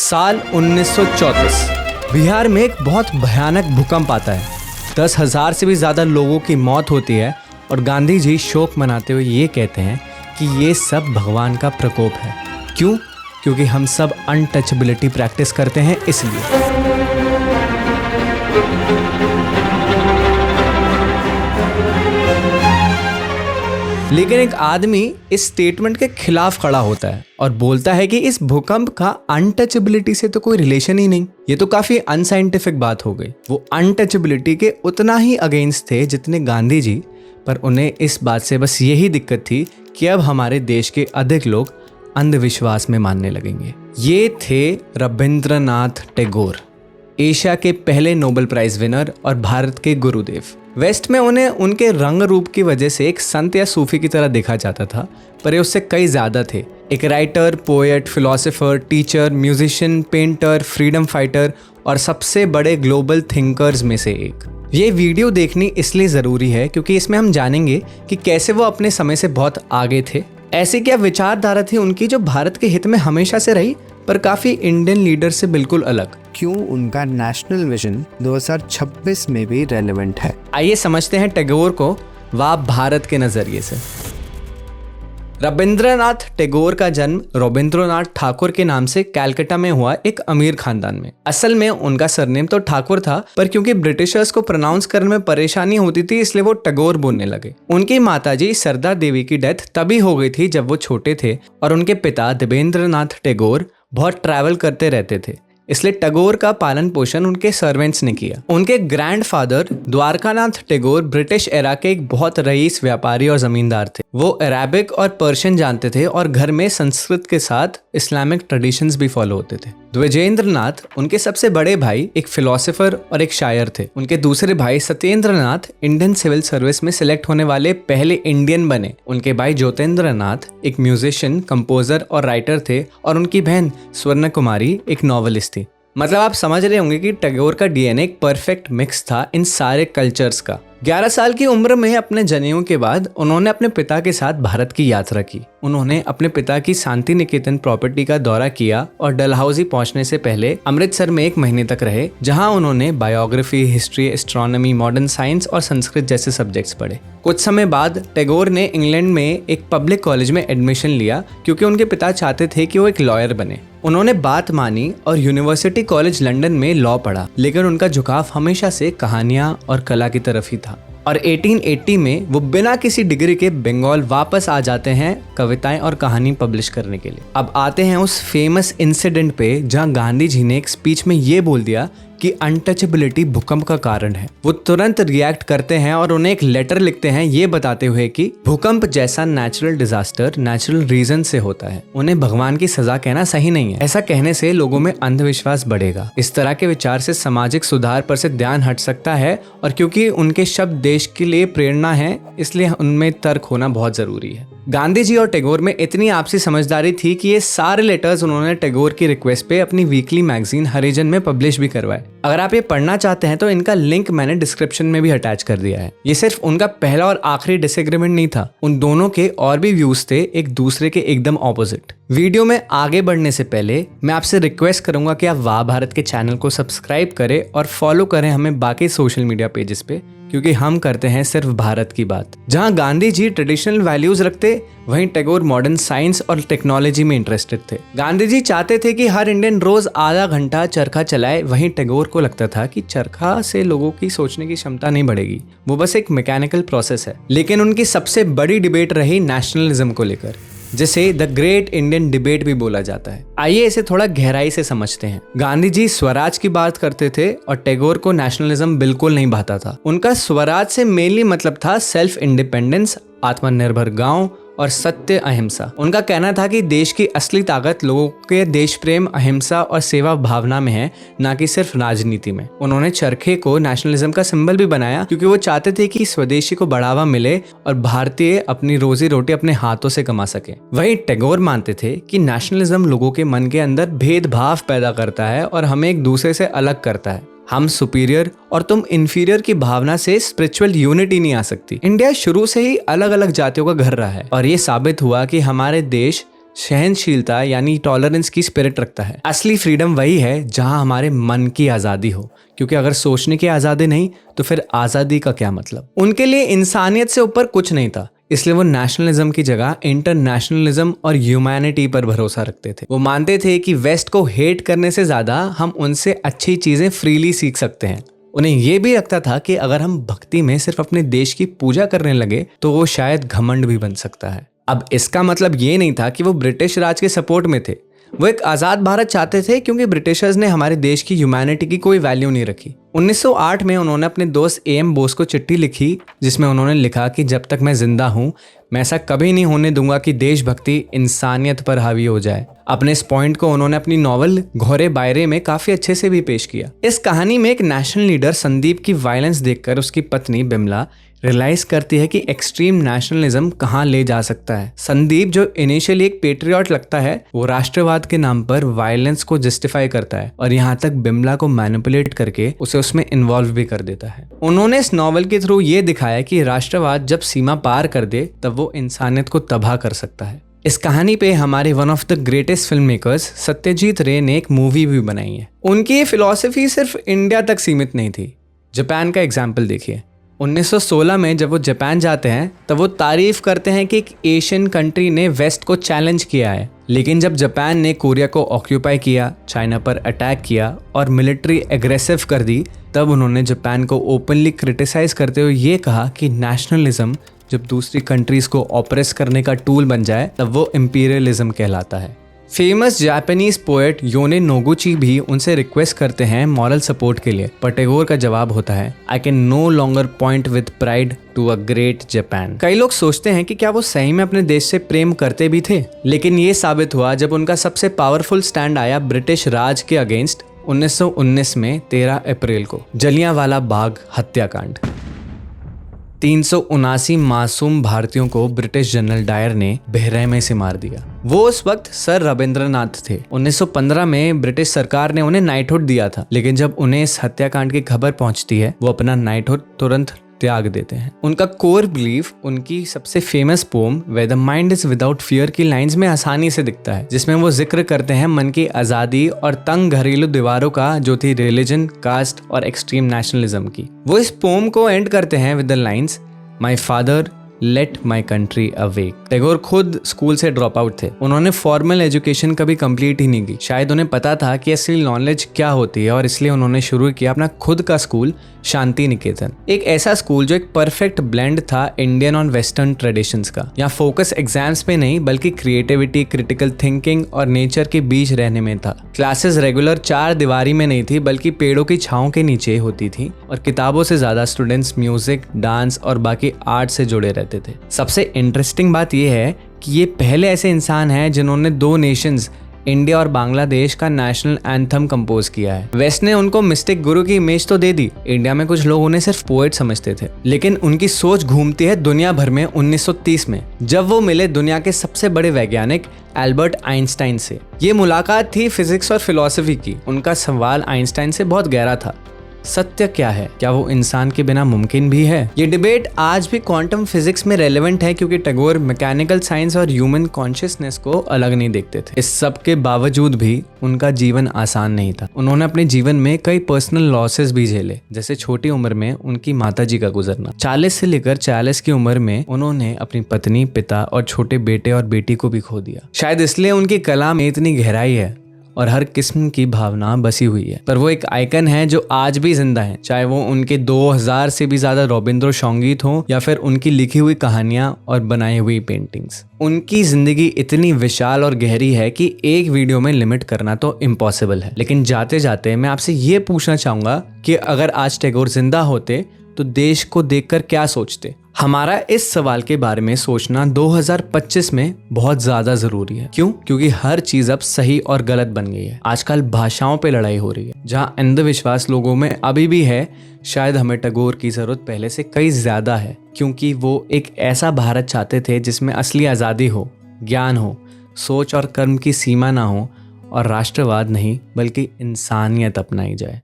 साल 1934 बिहार में एक बहुत भयानक भूकंप आता है। 10,000 से भी ज़्यादा लोगों की मौत होती है और गांधी जी शोक मनाते हुए ये कहते हैं कि ये सब भगवान का प्रकोप है। क्यों? क्योंकि हम सब अनटचेबिलिटी प्रैक्टिस करते हैं इसलिए। लेकिन एक आदमी इस स्टेटमेंट के खिलाफ खड़ा होता है और बोलता है कि इस भूकंप का अनटचेबिलिटी से तो कोई रिलेशन ही नहीं। ये तो काफी अनसाइंटिफिक बात हो गई। वो अनटचेबिलिटी के उतना ही अगेंस्ट थे जितने गांधी जी, पर उन्हें इस बात से बस यही दिक्कत थी कि अब हमारे देश के अधिक लोग अंधविश्वास में मानने लगेंगे। ये थे रविंद्रनाथ टैगोर, एशिया के पहले नोबेल प्राइज विनर और भारत के गुरुदेव। वेस्ट में उन्हें उनके रंग रूप की वजह से एक संत या सूफी की तरह देखा जाता था, पर ये उससे कई ज़्यादा थे। एक writer, poet, philosopher, teacher, musician, painter, freedom fighter और सबसे बड़े ग्लोबल थिंकर्स में से एक। ये वीडियो देखनी इसलिए ज़रूरी है क्योंकि इसमें हम जानेंगे कि कैसे वो अपने समय से बहुत आगे थे। ऐसी क्या विचारधारा थी उनकी जो भारत के हित में हमेशा से रही, पर काफ़ी इंडियन लीडर से बिल्कुल अलग। क्यों उनका नेशनल विजन 2026 में भी रेलेवेंट है। आइए समझते हैं टैगोर को वा भारत के नजरिए से। रविंद्रनाथ टैगोर का जन्म रविंद्रनाथ ठाकुर के नाम से कलकत्ता में हुआ एक अमीर खानदान में। असल में उनका सरनेम तो ठाकुर था, पर क्योंकि ब्रिटिशर्स को प्रोनाउंस करने में परेशानी होती थी इसलिए वो टैगोर बोलने लगे। उनकी माताजी सरदा देवी की डेथ तभी हो गई थी जब वो छोटे थे और उनके पिता देवेंद्रनाथ टैगोर बहुत ट्रैवल करते रहते थे, इसलिए टैगोर का पालन पोषण उनके सर्वेंट्स ने किया। उनके grandfather Dwarkanath Tagore British era के एक बहुत रईस व्यापारी और जमींदार थे। वो अरेबिक और पर्शियन जानते थे और घर में संस्कृत के साथ इस्लामिक ट्रेडिशंस भी फॉलो होते थे। द्विजेंद्रनाथ उनके सबसे बड़े भाई एक फिलोसोफर और एक शायर थे। उनके दूसरे भाई सत्येंद्रनाथ इंडियन सिविल सर्विस में सिलेक्ट होने वाले पहले इंडियन बने। उनके भाई ज्योतिंद्रनाथ एक म्यूजिशियन, कंपोजर और राइटर थे और उनकी बहन स्वर्ण कुमारी एक नॉवेलिस्ट थी। मतलब आप समझ रहे होंगे कि टैगोर का डीएनए एक परफेक्ट मिक्स था इन सारे कल्चर्स का। 11 साल की उम्र में अपने जनेऊ के बाद उन्होंने अपने पिता के साथ भारत की यात्रा की। उन्होंने अपने पिता की शांति निकेतन प्रॉपर्टी का दौरा किया और डलहौजी पहुंचने से पहले अमृतसर में 1 महीने तक रहे, जहां उन्होंने biography, history, astronomy, modern science और संस्कृत जैसे सब्जेक्ट्स पढ़े। कुछ समय बाद टैगोर ने इंग्लैंड में एक पब्लिक कॉलेज में एडमिशन लिया क्योंकि उनके पिता चाहते थे कि वो एक लॉयर बने। उन्होंने बात मानी और यूनिवर्सिटी कॉलेज लंदन में लॉ पढ़ा, लेकिन उनका झुकाव हमेशा से कहानियां और कला की तरफ ही था। और 1880 में वो बिना किसी डिग्री के बंगाल वापस आ जाते हैं कविताएं और कहानी पब्लिश करने के लिए। अब आते हैं उस फेमस इंसिडेंट पे जहां गांधी जी ने एक स्पीच में ये बोल दिया कि अनटचेबिलिटी भूकंप का कारण है। वो तुरंत रिएक्ट करते हैं और उन्हें एक लेटर लिखते हैं ये बताते हुए कि भूकंप जैसा नेचुरल डिजास्टर नेचुरल रीजन से होता है, उन्हें भगवान की सजा कहना सही नहीं है। ऐसा कहने से लोगों में अंधविश्वास बढ़ेगा। इस तरह के विचार से सामाजिक सुधार पर से ध्यान हट सकता है और क्योंकि उनके शब्द देश के लिए प्रेरणा है, इसलिए उनमें तर्क होना बहुत जरूरी है। गांधी जी और टैगोर में इतनी आपसी समझदारी थी कि ये सारे लेटर्स उन्होंने टैगोर की रिक्वेस्ट पे अपनी वीकली मैगजीन हरिजन में पब्लिश भी करवाए। अगर आप ये पढ़ना चाहते हैं तो इनका लिंक मैंने डिस्क्रिप्शन में भी अटैच कर दिया है। ये सिर्फ उनका पहला और आखिरी डिसएग्रीमेंट नहीं था, उन दोनों के और भी व्यूज थे एक दूसरे के एकदम ऑपोजिट। वीडियो में आगे बढ़ने से पहले मैं आपसे रिक्वेस्ट करूंगा कि आप वाह भारत के चैनल को सब्सक्राइब करें और फॉलो करें हमें बाकी सोशल मीडिया पेजेस पे, क्योंकि हम करते हैं सिर्फ भारत की बात। जहां गांधी जी ट्रेडिशनल वैल्यूज रखते, वहीं टैगोर मॉडर्न साइंस और टेक्नोलॉजी में इंटरेस्टेड थे। गांधी जी चाहते थे कि हर इंडियन रोज आधा घंटा चरखा चलाए, वहीं टैगोर को लगता था कि चरखा से लोगों की सोचने की क्षमता नहीं बढ़ेगी, वो बस एक मैकेनिकल प्रोसेस है। लेकिन उनकी सबसे बड़ी डिबेट रही नेशनलिज्म को लेकर, जिसे द ग्रेट इंडियन डिबेट भी बोला जाता है। आइए इसे थोड़ा गहराई से समझते हैं। गांधी जी स्वराज की बात करते थे और टैगोर को नेशनलिज्म बिल्कुल नहीं भाता था। उनका स्वराज से मेनली मतलब था सेल्फ इंडिपेंडेंस, आत्मनिर्भर गांव और सत्य अहिंसा। उनका कहना था कि देश की असली ताकत लोगों के देश प्रेम, अहिंसा और सेवा भावना में है, ना कि सिर्फ राजनीति में। उन्होंने चरखे को नेशनलिज्म का सिंबल भी बनाया क्योंकि वो चाहते थे कि स्वदेशी को बढ़ावा मिले और भारतीय अपनी रोजी रोटी अपने हाथों से कमा सके। वहीं टैगोर मानते थे कि नेशनलिज्म लोगों के मन के अंदर भेदभाव पैदा करता है और हमें एक दूसरे से अलग करता है। हम सुपीरियर और तुम इंफीरियर की भावना से स्पिरिचुअल यूनिटी नहीं आ सकती। इंडिया शुरू से ही अलग अलग जातियों का घर रहा है और ये साबित हुआ कि हमारे देश सहनशीलता यानी टॉलरेंस की स्पिरिट रखता है। असली फ्रीडम वही है जहां हमारे मन की आज़ादी हो, क्योंकि अगर सोचने की आज़ादी नहीं तो फिर आज़ादी का क्या मतलब। उनके लिए इंसानियत से ऊपर कुछ नहीं था, इसलिए वो नेशनलिज्म की जगह इंटरनेशनलिज्म और ह्यूमैनिटी पर भरोसा रखते थे। वो मानते थे कि वेस्ट को हेट करने से ज़्यादा हम उनसे अच्छी चीज़ें फ्रीली सीख सकते हैं। उन्हें यह भी लगता था कि अगर हम भक्ति में सिर्फ अपने देश की पूजा करने लगे तो वो शायद घमंड भी बन सकता है। अब इसका मतलब ये नहीं था कि वो ब्रिटिश राज के सपोर्ट में थे। वो एक आज़ाद भारत चाहते थे क्योंकि ब्रिटिशर्स ने हमारे देश की ह्यूमैनिटी की कोई वैल्यू नहीं रखी। 1908 में उन्होंने अपने दोस्त एम बोस को चिट्ठी लिखी जिसमें उन्होंने लिखा कि जब तक मैं जिंदा हूँ मैं ऐसा कभी नहीं होने दूंगा कि देशभक्ति इंसानियत पर हावी हो जाए। अपने इस पॉइंट को उन्होंने अपनी नॉवल घोरे बायरे में काफी अच्छे से भी पेश किया। इस कहानी में एक नेशनल लीडर संदीप की वायलेंस देखकर उसकी पत्नी बिमला रियलाइज करती है कि एक्सट्रीम नेशनलिज्म कहाँ ले जा सकता है। संदीप जो इनिशियली एक पेट्रियट लगता है वो राष्ट्रवाद के नाम पर वायलेंस को जस्टिफाई करता है और यहाँ तक बिमला को मैनिपुलेट करके उसे उसमें इन्वॉल्व भी कर देता है। उन्होंने इस नॉवल के थ्रू ये दिखाया कि राष्ट्रवाद जब सीमा पार कर दे तब वो इंसानियत को तबाह कर सकता है। इस कहानी पे हमारे one of the greatest film makers Satyajit रे ने एक मूवी भी बनाई है। उनकी ये फिलॉसफी सिर्फ इंडिया तक सीमित नहीं थी। जापान का एग्जाम्पल देखिए। 1916 में जब वो जापान जाते हैं तब वो तारीफ करते हैं कि एक एशियन कंट्री ने वेस्ट को चैलेंज किया है, लेकिन जब जापान ने कोरिया को ऑक्यूपाई किया, चाइना पर अटैक किया और मिलिट्री एग्रेसिव कर दी, तब उन्होंने जापान को ओपनली क्रिटिसाइज करते हुए ये कहा कि नेशनलिज्म जब दूसरी कंट्रीज को ऑप्रेस करने का टूल बन जाए तब वो इंपीरियलिज्म कहलाता है। फेमस जापानीज पोएट योने नोगुची भी उनसे रिक्वेस्ट करते हैं मॉरल सपोर्ट के लिए, पर टैगोर का जवाब होता है I can no longer point with pride to a great Japan. कई लोग सोचते हैं कि क्या वो सही में अपने देश से प्रेम करते भी थे, लेकिन ये साबित हुआ जब उनका सबसे पावरफुल स्टैंड आया ब्रिटिश राज के अगेंस्ट 1919 में 13 अप्रैल को जलियांवाला बाग हत्याकांड। 379 मासूम भारतीयों को ब्रिटिश जनरल डायर ने बेरहमी से मार दिया। वो उस वक्त सर रविंद्रनाथ थे। 1915 में ब्रिटिश सरकार ने उन्हें नाइटहुड दिया था, लेकिन जब उन्हें इस हत्याकांड की खबर पहुंचती है वो अपना नाइटहुड तुरंत त्याग देते हैं। उनका कोर बिलीफ उनकी सबसे famous poem where the mind is without fear की लाइंस में आसानी से दिखता है, जिसमें वो जिक्र करते हैं मन की आजादी और तंग घरेलू दीवारों का जो थी रिलीजन, कास्ट और एक्सट्रीम नेशनलिज्म की। वो इस पोम को एंड करते हैं with the lines my father let my country awake. Tagore खुद स्कूल से ड्रॉप आउट थे। उन्होंने फॉर्मल एजुकेशन कभी कंप्लीट ही नहीं की। शायद उन्हें पता था कि असली नॉलेज क्या होती है और इसलिए उन्होंने शुरू किया अपना खुद का स्कूल शांति निकेतन। एक ऐसा स्कूल जो एक परफेक्ट ब्लेंड था इंडियन और वेस्टर्न ट्रेडिशंस का। यहाँ फोकस एग्जाम्स पे नहीं बल्कि क्रिएटिविटी, क्रिटिकल थिंकिंग और नेचर के बीच रहने में था। क्लासेस रेगुलर 4 दीवारी में नहीं थी बल्कि पेड़ों की छांव के नीचे होती थी और किताबों से ज्यादा स्टूडेंट्स म्यूजिक, डांस और बाकी आर्ट से जुड़े रहते थे। सबसे इंटरेस्टिंग बात यह है कि ये पहले ऐसे इंसान हैं जिन्होंने 2 नेशंस इंडिया और बांग्लादेश का नेशनल एंथम कंपोज किया है। वेस्ट ने उनको मिस्टिक गुरु की इमेज तो दे दी, इंडिया में कुछ लोग उन्हें सिर्फ पोएट समझते थे, लेकिन उनकी सोच घूमती है दुनिया भर में 1930 में जब वो मिले दुनिया के सबसे बड़े वैज्ञानिक एल्बर्ट आइंस्टाइन से। ये मुलाकात थी फिजिक्स और फिलॉसफी की। उनका सवाल आइंस्टाइन से बहुत गहरा था, सत्य क्या है? क्या वो इंसान के बिना मुमकिन भी है? ये डिबेट आज भी क्वांटम फिजिक्स में रेलेवेंट है क्योंकि टैगोर मैकेनिकल साइंस और ह्यूमन कॉन्शियसनेस को अलग नहीं देखते थे। इस सब के बावजूद भी उनका जीवन आसान नहीं था। उन्होंने अपने जीवन में कई पर्सनल लॉसेस भी झेले, जैसे छोटी उम्र में उनकी माताजी का गुजरना। 40 से लेकर 40 की उम्र में उन्होंने अपनी पत्नी, पिता और छोटे बेटे और बेटी को भी खो दिया। शायद इसलिए उनकी कला में इतनी गहराई है और हर किस्म की भावना बसी हुई है। पर वो एक आइकन है जो आज भी जिंदा है, चाहे वो उनके 2000 से भी ज्यादा रविंद्र संगीत हो या फिर उनकी लिखी हुई कहानियां और बनाई हुई पेंटिंग्स। उनकी जिंदगी इतनी विशाल और गहरी है कि एक वीडियो में लिमिट करना तो इम्पॉसिबल है। लेकिन जाते जाते मैं आपसे ये पूछना चाहूंगा कि अगर आज टैगोर जिंदा होते तो देश को देखकर क्या सोचते? हमारा इस सवाल के बारे में सोचना 2025 में बहुत ज्यादा जरूरी है। क्यों? क्योंकि हर चीज अब सही और गलत बन गई है। आजकल भाषाओं पे लड़ाई हो रही है। जहां अंधविश्वास लोगों में अभी भी है, शायद हमें टैगोर की जरूरत पहले से कई ज्यादा है, क्योंकि वो एक ऐसा भारत चाहते थे जिसमें असली आजादी हो, ज्ञान हो, सोच और कर्म की सीमा ना हो और राष्ट्रवाद नहीं बल्कि इंसानियत अपनाई जाए।